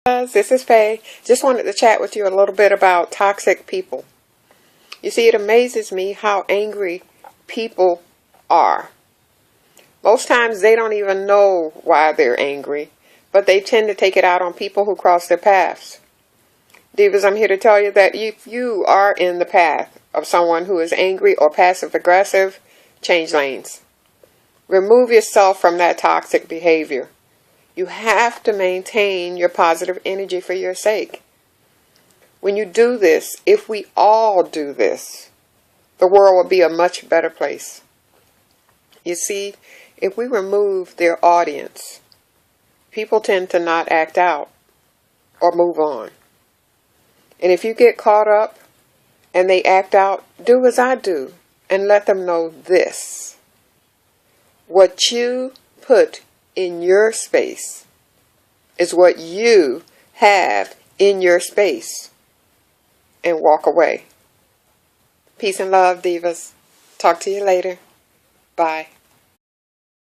This is Faye. Just wanted to chat with you a little bit about toxic people. You see, it amazes me how angry people are. Most times they don't even know why they're angry, but they tend to take it out on people who cross their paths. Divas, I'm here to tell you that if you are in the path of someone who is angry or passive aggressive, change lanes. Remove yourself from that toxic behavior. You have to maintain your positive energy for your sake. When you do this, if we all do this, the world will be a much better place. You see, if we remove their audience, people tend to not act out or move on. And if you get caught up and they act out, do as I do and let them know this. What you put in your space is what you have in your space, and walk away. Peace and love, divas. Talk to you later. Bye.